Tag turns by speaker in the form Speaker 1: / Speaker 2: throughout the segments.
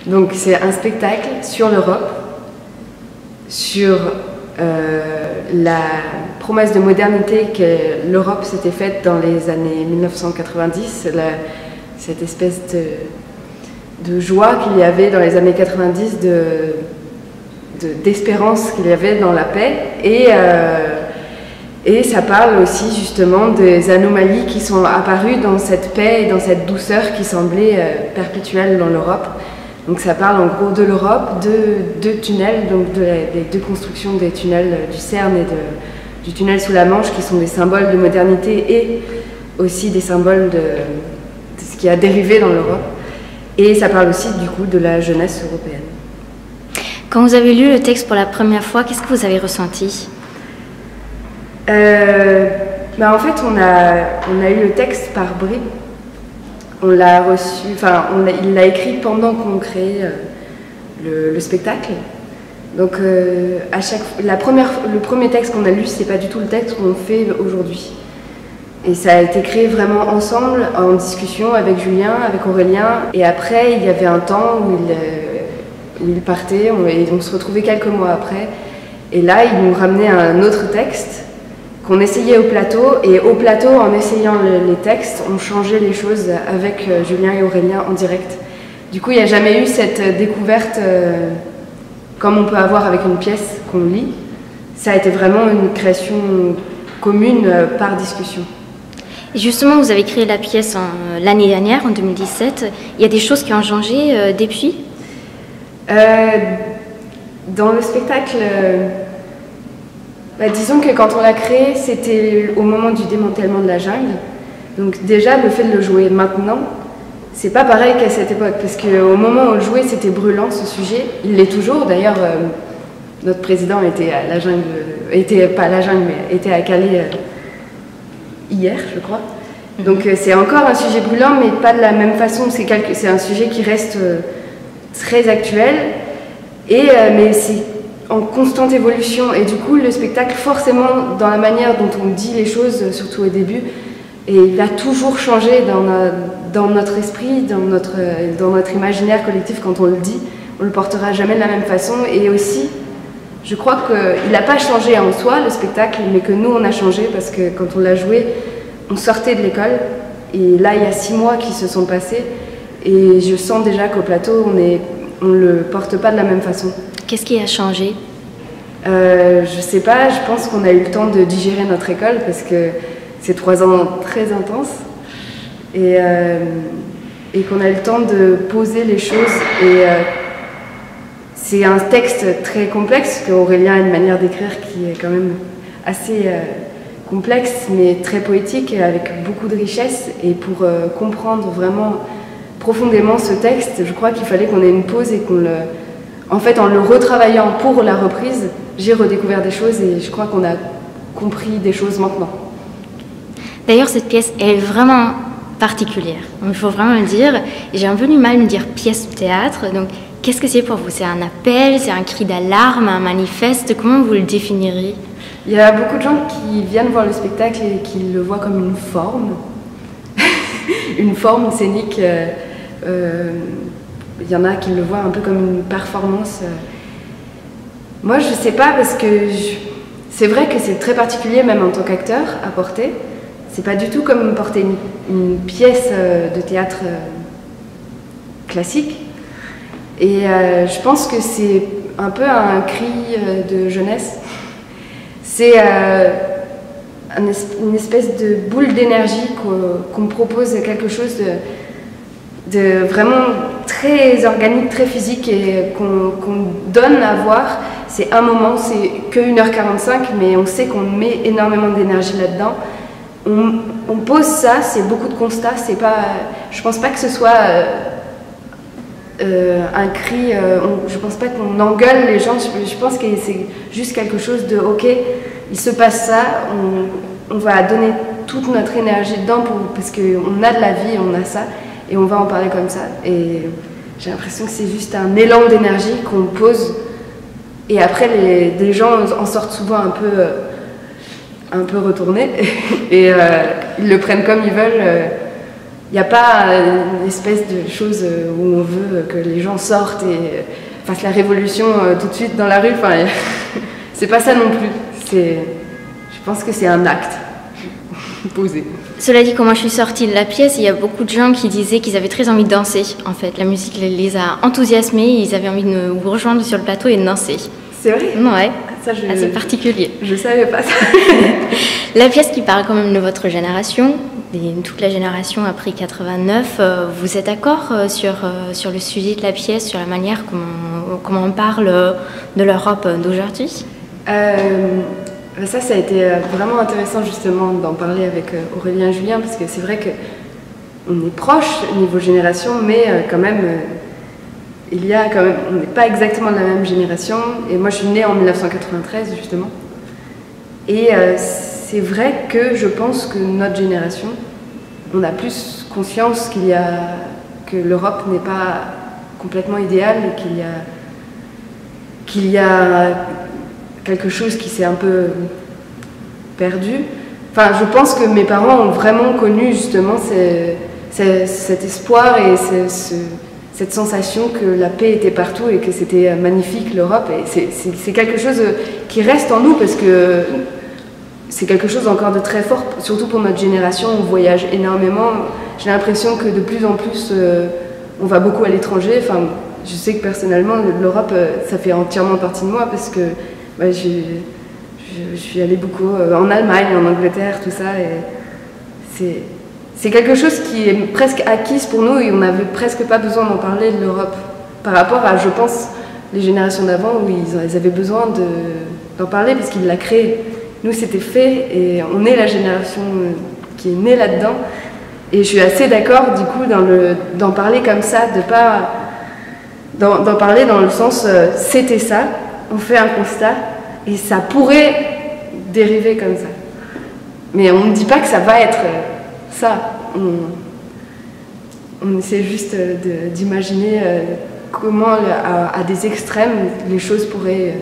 Speaker 1: Donc c'est un spectacle sur l'Europe, sur la promesse de modernité que l'Europe s'était faite dans les années 1990, cette espèce de joie qu'il y avait dans les années 90, d'espérance qu'il y avait dans la paix. Et ça parle aussi justement des anomalies qui sont apparues dans cette paix et dans cette douceur qui semblait perpétuelle dans l'Europe. Donc ça parle en gros de l'Europe, de deux tunnels, donc des deux constructions des tunnels du Cerne et du tunnel sous la Manche, qui sont des symboles de modernité et aussi des symboles de ce qui a dérivé dans l'Europe. Et ça parle aussi du coup de la jeunesse européenne.
Speaker 2: Quand vous avez lu le texte pour la première fois, qu'est-ce que vous avez ressenti?
Speaker 1: En fait, on a eu le texte par bribes. On l'a reçu, il l'a écrit pendant qu'on créait le spectacle. Donc, le premier texte qu'on a lu, c'est pas du tout le texte qu'on fait aujourd'hui. Et ça a été créé vraiment ensemble, en discussion avec Julien, avec Aurélien. Et après, il y avait un temps où il partait, et on se retrouvait quelques mois après. Et là, il nous ramenait un autre texte qu'on essayait au plateau, et au plateau, en essayant les textes, on changeait les choses avec Julien et Aurélien en direct. Du coup, il n'y a jamais eu cette découverte comme on peut avoir avec une pièce qu'on lit. Ça a été vraiment une création commune par discussion.
Speaker 2: Et justement, vous avez créé la pièce l'année dernière, en 2017. Il y a des choses qui ont changé depuis?
Speaker 1: Dans le spectacle... disons que quand on l'a créé, c'était au moment du démantèlement de la jungle. Donc déjà, le fait de le jouer maintenant, c'est pas pareil qu'à cette époque, parce qu'au moment où on le jouait, c'était brûlant ce sujet. Il l'est toujours. D'ailleurs, notre président était à la jungle, pas à la jungle, mais était à Calais hier, je crois. Donc c'est encore un sujet brûlant, mais pas de la même façon. C'est un sujet qui reste très actuel, mais c'est en constante évolution, et du coup le spectacle, forcément, dans la manière dont on dit les choses, surtout au début, et il va toujours changer dans notre esprit, dans notre imaginaire collectif. Quand on le dit, on le portera jamais de la même façon. Et aussi, je crois qu'il n'a pas changé en soi, le spectacle, mais que nous on a changé, parce que quand on l'a joué, on sortait de l'école, et là il y a 6 mois qui se sont passés, et je sens déjà qu'au plateau on le porte pas de la même façon.
Speaker 2: Qu'est-ce qui a changé?
Speaker 1: Je sais pas, je pense qu'on a eu le temps de digérer notre école, parce que c'est 3 ans très intenses, et qu'on a eu le temps de poser les choses. Et c'est un texte très complexe, parce qu'Aurélien a une manière d'écrire qui est quand même assez complexe, mais très poétique, avec beaucoup de richesse. Et pour comprendre vraiment profondément ce texte, je crois qu'il fallait qu'on ait une pause, et en fait, en le retravaillant pour la reprise, j'ai redécouvert des choses, et je crois qu'on a compris des choses maintenant.
Speaker 2: D'ailleurs, cette pièce est vraiment particulière, il faut vraiment le dire. J'ai un peu du mal à me dire pièce de théâtre, donc qu'est-ce que c'est pour vous? C'est un appel, c'est un cri d'alarme, un manifeste? Comment vous le définiriez?
Speaker 1: Il y a beaucoup de gens qui viennent voir le spectacle et qui le voient comme une forme, une forme scénique. Il y en a qui le voient un peu comme une performance. Moi, je sais pas, parce que c'est vrai que c'est très particulier, même en tant qu'acteur, à porter. C'est pas du tout comme porter une pièce de théâtre classique. Et je pense que c'est un peu un cri de jeunesse. C'est une espèce de boule d'énergie qu'on propose, quelque chose de vraiment très organique, très physique, et qu'on donne à voir. C'est un moment, c'est que 1h45, mais on sait qu'on met énormément d'énergie là-dedans. On pose ça, c'est beaucoup de constats, c'est pas... Je pense pas que ce soit un cri, je pense pas qu'on engueule les gens, je pense que c'est juste quelque chose de ok, il se passe ça, on va donner toute notre énergie dedans parce qu'on a de la vie, on a ça, et on va en parler comme ça. Et j'ai l'impression que c'est juste un élan d'énergie qu'on pose, et après des gens en sortent souvent un peu retournés et ils le prennent comme ils veulent, Il n'y a pas une espèce de chose où on veut que les gens sortent et fassent la révolution tout de suite dans la rue. Enfin, c'est pas ça non plus. Je pense que c'est un acte posé.
Speaker 2: Cela dit, quand moi je suis sortie de la pièce, il y a beaucoup de gens qui disaient qu'ils avaient très envie de danser. En fait, la musique les a enthousiasmés, ils avaient envie de vous rejoindre sur le plateau et de danser.
Speaker 1: C'est vrai?
Speaker 2: Ouais,
Speaker 1: ça,
Speaker 2: assez particulier.
Speaker 1: Je savais pas ça.
Speaker 2: La pièce qui parle quand même de votre génération, toute la génération après 89, vous êtes d'accord sur le sujet de la pièce, sur la manière comment on parle de l'Europe d'aujourd'hui?
Speaker 1: Ça a été vraiment intéressant justement d'en parler avec Aurélien et Julien, parce que c'est vrai qu'on est proche niveau génération, mais quand même, on n'est pas exactement de la même génération. Et moi je suis née en 1993 justement. Et c'est vrai que je pense que notre génération, on a plus conscience que l'Europe n'est pas complètement idéale et qu'il y a quelque chose qui s'est un peu perdu. Enfin, je pense que mes parents ont vraiment connu justement cet espoir et cette sensation que la paix était partout et que c'était magnifique l'Europe. Et c'est quelque chose qui reste en nous parce que c'est quelque chose encore de très fort, surtout pour notre génération. On voyage énormément. J'ai l'impression que de plus en plus, on va beaucoup à l'étranger. Enfin, je sais que personnellement, l'Europe, ça fait entièrement partie de moi parce que je suis allée beaucoup en Allemagne, en Angleterre, tout ça. Et c'est quelque chose qui est presque acquis pour nous et on n'avait presque pas besoin d'en parler de l'Europe. Par rapport à, je pense, les générations d'avant où ils avaient besoin d'en parler parce qu'ils l'a créé. Nous, c'était fait et on est la génération qui est née là-dedans. Et je suis assez d'accord, du coup, d'en parler comme ça, d'en parler dans le sens c'était ça, on fait un constat et ça pourrait dériver comme ça. Mais on ne dit pas que ça va être ça. On essaie juste d'imaginer comment, à des extrêmes, les choses pourraient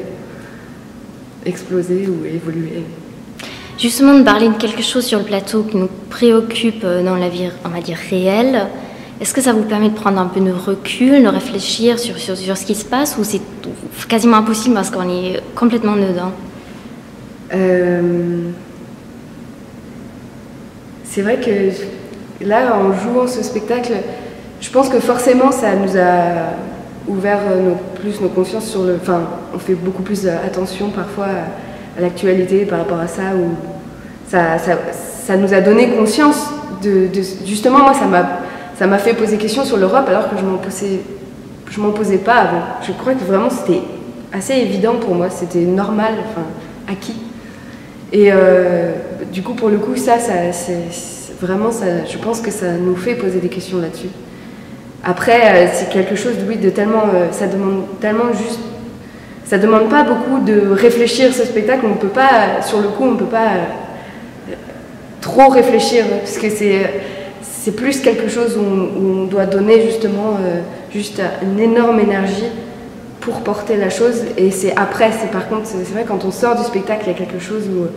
Speaker 1: exploser ou évoluer.
Speaker 2: Justement, de parler de quelque chose sur le plateau qui nous préoccupe dans la vie, on va dire, réelle, est-ce que ça vous permet de prendre un peu de recul, de réfléchir sur ce qui se passe, ou c'est quasiment impossible parce qu'on est complètement dedans?
Speaker 1: C'est vrai que là, en jouant ce spectacle, je pense que forcément ça nous a ouvert plus nos consciences sur le... Enfin, on fait beaucoup plus attention parfois à l'actualité par rapport à ça, où ça nous a donné conscience justement, moi ça m'a fait poser question sur l'Europe alors que je m'en posais pas avant. Je crois que vraiment c'était assez évident pour moi, c'était normal, enfin acquis. Et du coup pour le coup c'est vraiment ça, je pense que ça nous fait poser des questions là-dessus. Après c'est quelque chose de tellement, ça demande tellement juste, ça demande pas beaucoup de réfléchir ce spectacle, on peut pas, sur le coup on peut pas trop réfléchir parce que c'est plus quelque chose où on doit donner justement juste une énorme énergie pour porter la chose. Et c'est après, par contre, c'est vrai quand on sort du spectacle, il y a quelque chose où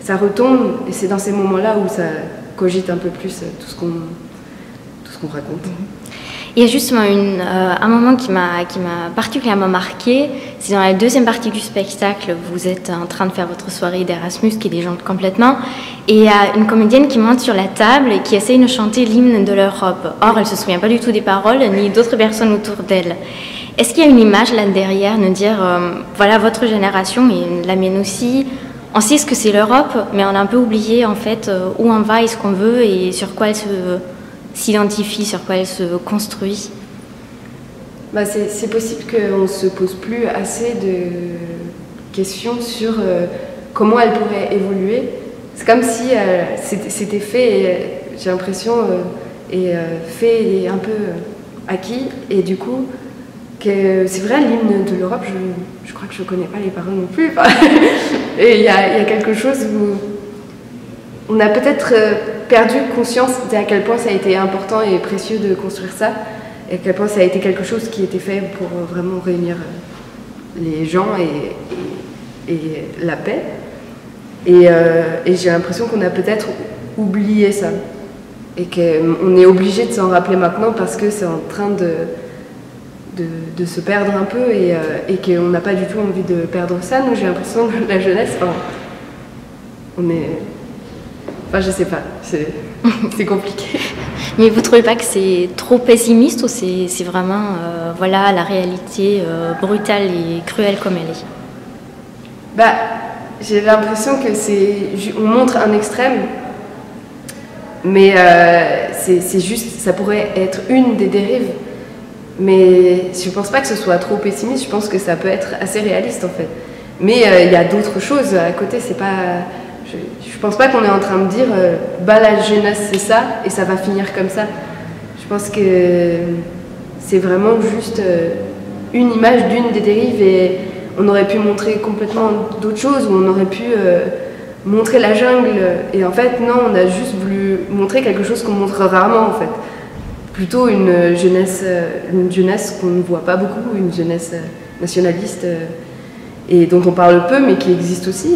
Speaker 1: ça retombe et c'est dans ces moments-là où ça cogite un peu plus tout ce qu'on raconte.
Speaker 2: Il y a justement un moment qui m'a particulièrement marqué, c'est dans la deuxième partie du spectacle, vous êtes en train de faire votre soirée d'Erasmus qui déjante complètement, et il y a une comédienne qui monte sur la table et qui essaye de chanter l'hymne de l'Europe. Or, elle ne se souvient pas du tout des paroles, ni d'autres personnes autour d'elle. Est-ce qu'il y a une image là derrière, de dire, voilà, votre génération, et la mienne aussi, on sait ce que c'est l'Europe, mais on a un peu oublié en fait où on va et ce qu'on veut et sur quoi elle s'identifie, sur quoi elle se construit?
Speaker 1: C'est possible qu'on ne se pose plus assez de questions sur comment elle pourrait évoluer. C'est comme si c'était fait, et j'ai l'impression, fait et un peu acquis. Et du coup, c'est vrai, l'hymne de l'Europe, je crois que je ne connais pas les paroles non plus. Et il y a quelque chose où on a peut-être perdu conscience d'à quel point ça a été important et précieux de construire ça, et à quel point ça a été quelque chose qui était fait pour vraiment réunir les gens et la paix. Et j'ai l'impression qu'on a peut-être oublié ça. et qu'on est obligé de s'en rappeler maintenant parce que c'est en train de se perdre un peu et qu'on n'a pas du tout envie de perdre ça. Nous, j'ai l'impression que la jeunesse, on est... Enfin, je sais pas, c'est compliqué.
Speaker 2: Mais vous trouvez pas que c'est trop pessimiste ou c'est vraiment voilà, la réalité brutale et cruelle comme elle est?
Speaker 1: Bah, j'ai l'impression que on montre un extrême, mais c'est juste, ça pourrait être une des dérives. Mais je pense pas que ce soit trop pessimiste, je pense que ça peut être assez réaliste en fait. Mais il y a d'autres choses à côté, c'est pas... Je pense pas qu'on est en train de dire bah la jeunesse c'est ça et ça va finir comme ça. Je pense que c'est vraiment juste une image d'une des dérives et on aurait pu montrer complètement d'autres choses ou on aurait pu montrer la jungle et en fait non, on a juste voulu montrer quelque chose qu'on montre rarement en fait. Plutôt une jeunesse qu'on ne voit pas beaucoup, une jeunesse nationaliste et dont on parle peu mais qui existe aussi.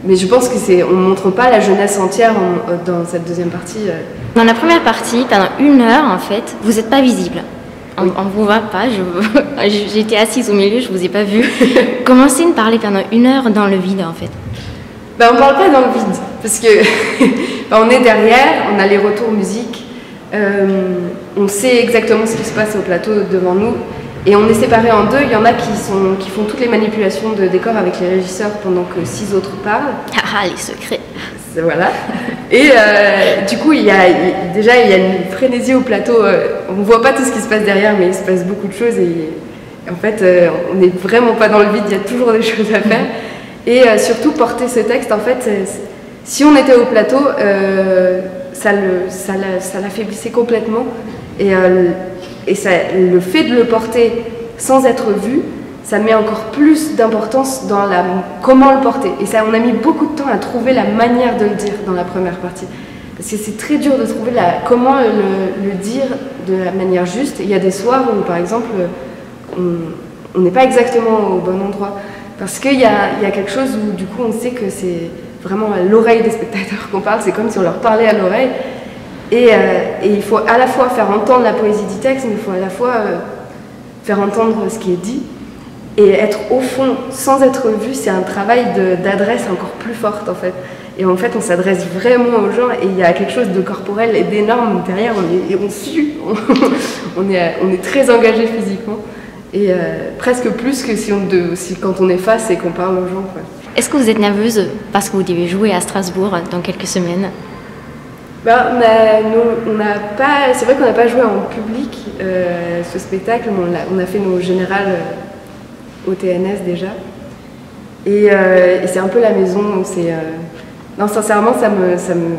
Speaker 1: Mais je pense qu'on ne montre pas la jeunesse entière dans cette deuxième partie.
Speaker 2: Dans la première partie, pendant 1 heure, en fait, vous n'êtes pas visible. On ne vous voit pas. J'étais assise au milieu, je ne vous ai pas vu. Commencez à parler pendant 1 heure dans le vide, en fait.
Speaker 1: Ben, on ne parle pas dans le vide, parce que on est derrière, on a les retours musique, on sait exactement ce qui se passe au plateau devant nous. Et on est séparés en deux, il y en a qui font toutes les manipulations de décor avec les régisseurs pendant que 6 autres parlent.
Speaker 2: Ah, les secrets.
Speaker 1: Voilà. Et du coup, il y a une frénésie au plateau. On ne voit pas tout ce qui se passe derrière, mais il se passe beaucoup de choses. Et en fait, on n'est vraiment pas dans le vide, il y a toujours des choses à faire. Et surtout, porter ce texte, en fait, si on était au plateau, ça l'affaiblissait complètement. Et le fait de le porter sans être vu, ça met encore plus d'importance dans comment le porter. Et ça, on a mis beaucoup de temps à trouver la manière de le dire dans la première partie. Parce que c'est très dur de trouver comment le dire de la manière juste. Il y a des soirs où, par exemple, on n'est pas exactement au bon endroit. Parce qu'il y a quelque chose où, du coup, on sait que c'est vraiment à l'oreille des spectateurs qu'on parle. C'est comme si on leur parlait à l'oreille. Et il faut à la fois faire entendre la poésie du texte, mais il faut à la fois faire entendre ce qui est dit. Et être au fond, sans être vu, c'est un travail d'adresse encore plus forte en fait. Et en fait, on s'adresse vraiment aux gens et il y a quelque chose de corporel et d'énorme derrière. On sue, on est très engagé physiquement. Et presque plus que si quand on est face et qu'on parle aux gens.
Speaker 2: Est-ce que vous êtes nerveuse parce que vous devez jouer à Strasbourg dans quelques semaines?
Speaker 1: Ben, c'est vrai qu'on n'a pas joué en public ce spectacle, mais on a fait nos générales au TNS déjà. Et c'est un peu la maison. Non, sincèrement, ça me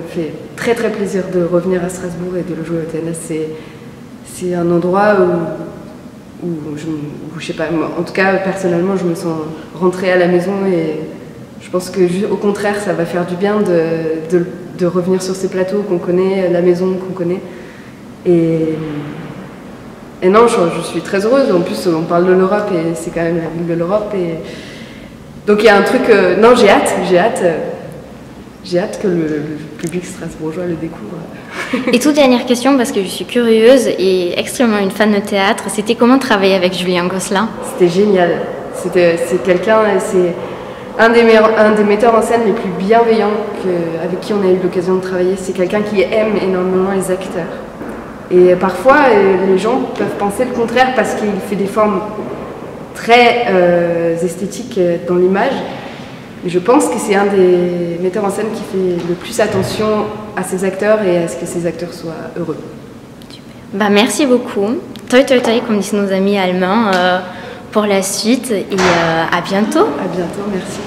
Speaker 1: fait très très plaisir de revenir à Strasbourg et de le jouer au TNS. C'est un endroit où je sais pas, en tout cas personnellement, je me sens rentrée à la maison et je pense que au contraire, ça va faire du bien de revenir sur ces plateaux qu'on connaît, la maison qu'on connaît. Et non, je suis très heureuse. En plus, on parle de l'Europe et c'est quand même la ville de l'Europe. Donc il y a un truc... Non, j'ai hâte que le public strasbourgeois le découvre.
Speaker 2: Et toute dernière question, parce que je suis curieuse et extrêmement une fan de théâtre, c'était comment travailler avec Julien Gosselin?
Speaker 1: C'était génial. C'est quelqu'un... C'est un des metteurs en scène les plus bienveillants avec qui on a eu l'occasion de travailler. C'est quelqu'un qui aime énormément les acteurs. Et parfois, les gens peuvent penser le contraire parce qu'il fait des formes très esthétiques dans l'image. Mais je pense que c'est un des metteurs en scène qui fait le plus attention à ses acteurs et à ce que ses acteurs soient heureux.
Speaker 2: Super. Bah, merci beaucoup. Toi, comme disent nos amis allemands, pour la suite et à bientôt.
Speaker 1: À bientôt, merci.